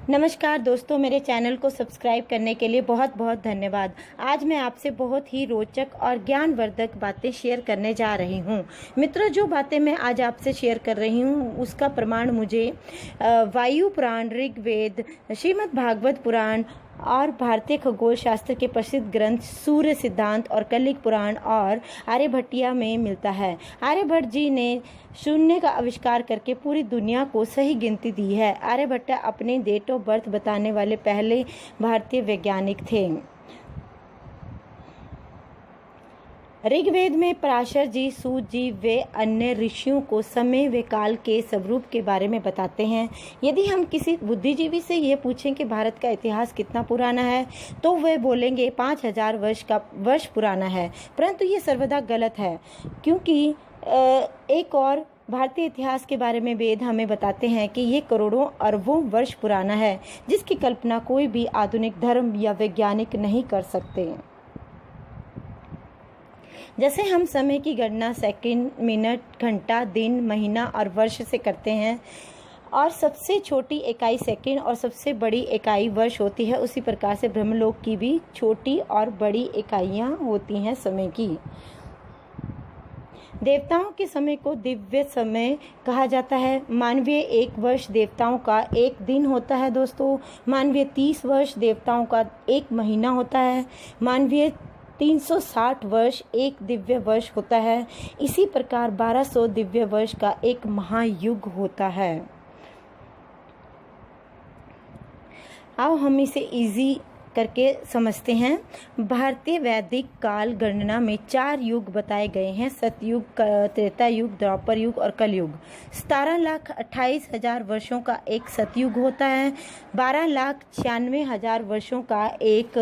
नमस्कार दोस्तों, मेरे चैनल को सब्सक्राइब करने के लिए बहुत बहुत धन्यवाद। आज मैं आपसे बहुत ही रोचक और ज्ञानवर्धक बातें शेयर करने जा रही हूँ। मित्रों, जो बातें मैं आज आपसे शेयर कर रही हूँ उसका प्रमाण मुझे वायु पुराण, ऋग्वेद, श्रीमद् भागवत पुराण और भारतीय खगोल शास्त्र के प्रसिद्ध ग्रंथ सूर्य सिद्धांत और कलिक पुराण और आर्यभट्टिया में मिलता है। आर्यभट्ट जी ने शून्य का आविष्कार करके पूरी दुनिया को सही गिनती दी है। आर्यभट्ट अपने डेट ऑफ बर्थ बताने वाले पहले भारतीय वैज्ञानिक थे। ऋग्वेद में पराशर जी, सूत जी व अन्य ऋषियों को समय व काल के स्वरूप के बारे में बताते हैं। यदि हम किसी बुद्धिजीवी से यह पूछें कि भारत का इतिहास कितना पुराना है तो वह बोलेंगे 5000 वर्ष पुराना है, परंतु ये सर्वदा गलत है, क्योंकि एक और भारतीय इतिहास के बारे में वेद हमें बताते हैं कि ये करोड़ों अरबों वर्ष पुराना है, जिसकी कल्पना कोई भी आधुनिक धर्म या वैज्ञानिक नहीं कर सकते। जैसे हम समय की गणना सेकंड, मिनट, घंटा, दिन, महीना और वर्ष से करते हैं और सबसे छोटी इकाई सेकंड और सबसे बड़ी इकाई वर्ष होती है, उसी प्रकार से ब्रह्मलोक की भी छोटी और बड़ी इकाइयां होती हैं समय की। देवताओं के समय को दिव्य समय कहा जाता है। मानवीय एक वर्ष देवताओं का एक दिन होता है दोस्तों। मानवीय 30 वर्ष देवताओं का एक महीना होता है। मानवीय 360 वर्ष एक दिव्य वर्ष होता है। इसी प्रकार 1200 दिव्य वर्ष का एक महायुग होता है। आओ हम इसे इजी करके समझते हैं। भारतीय वैदिक काल गणना में 4 युग बताए गए हैं: सतयुग, त्रेता युग, द्वापर युग और कलयुग। 17,28,000 वर्षों का एक सतयुग होता है। 12,96,000 वर्षों का एक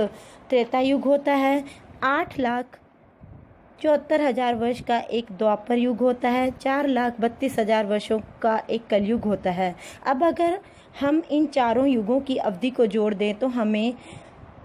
त्रेता युग होता है। 8,74,000 वर्ष का एक द्वापर युग होता है। 4,32,000 वर्षों का एक कलयुग होता है। अब अगर हम इन चारों युगों की अवधि को जोड़ दें तो हमें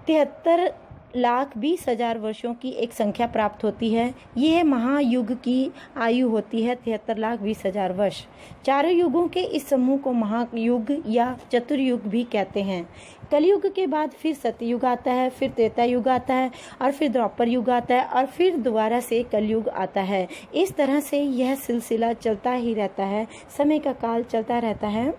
73,20,000 वर्षों की एक संख्या प्राप्त होती है। यह महायुग की आयु होती है 73,20,000 वर्ष। चारों युगों के इस समूह को महायुग या चतुर्युग भी कहते हैं। कलयुग के बाद फिर सतयुग आता है, फिर त्रेता युग आता है और फिर द्वापर युग आता है और फिर दोबारा से कलयुग आता है। इस तरह से यह सिलसिला चलता ही रहता है, समय का काल चलता रहता है।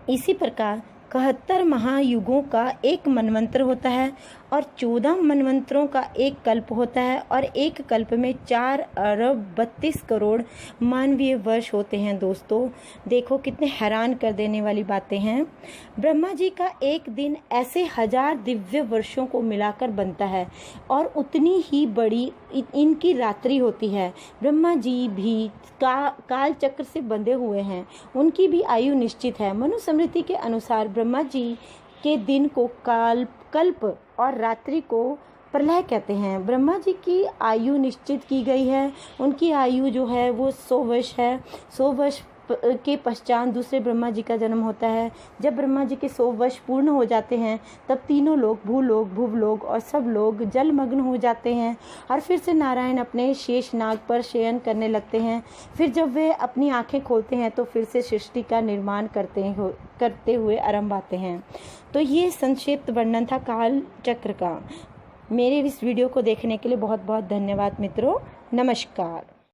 इसी प्रकार 71 महायुगों का एक मनवंतर होता है और 14 मनवंतरों का एक कल्प होता है और एक कल्प में 4 अरब 32 करोड़ मानवीय वर्ष होते हैं। दोस्तों देखो कितने हैरान कर देने वाली बातें हैं। ब्रह्मा जी का एक दिन ऐसे 1000 दिव्य वर्षों को मिलाकर बनता है और उतनी ही बड़ी इनकी रात्रि होती है। ब्रह्मा जी भी काल चक्र से बंधे हुए हैं, उनकी भी आयु निश्चित है। मनुस्मृति के अनुसार ब्रह्मा जी के दिन को कल्प और रात्रि को प्रलय कहते हैं। ब्रह्मा जी की आयु निश्चित की गई है। उनकी आयु जो है वो 100 वर्ष है। 100 वर्ष के पश्चात दूसरे ब्रह्मा जी का जन्म होता है। जब ब्रह्मा जी के 100 वर्ष पूर्ण हो जाते हैं तब तीनों लोग, भूलोक, भुवलोक और सब लोग जलमग्न हो जाते हैं और फिर से नारायण अपने शेष नाग पर शयन करने लगते हैं। फिर जब वे अपनी आंखें खोलते हैं तो फिर से सृष्टि का निर्माण करते हुए आरंभ आते हैं। तो ये संक्षिप्त वर्णन था काल चक्र का। मेरे इस वीडियो को देखने के लिए बहुत बहुत धन्यवाद मित्रों। नमस्कार।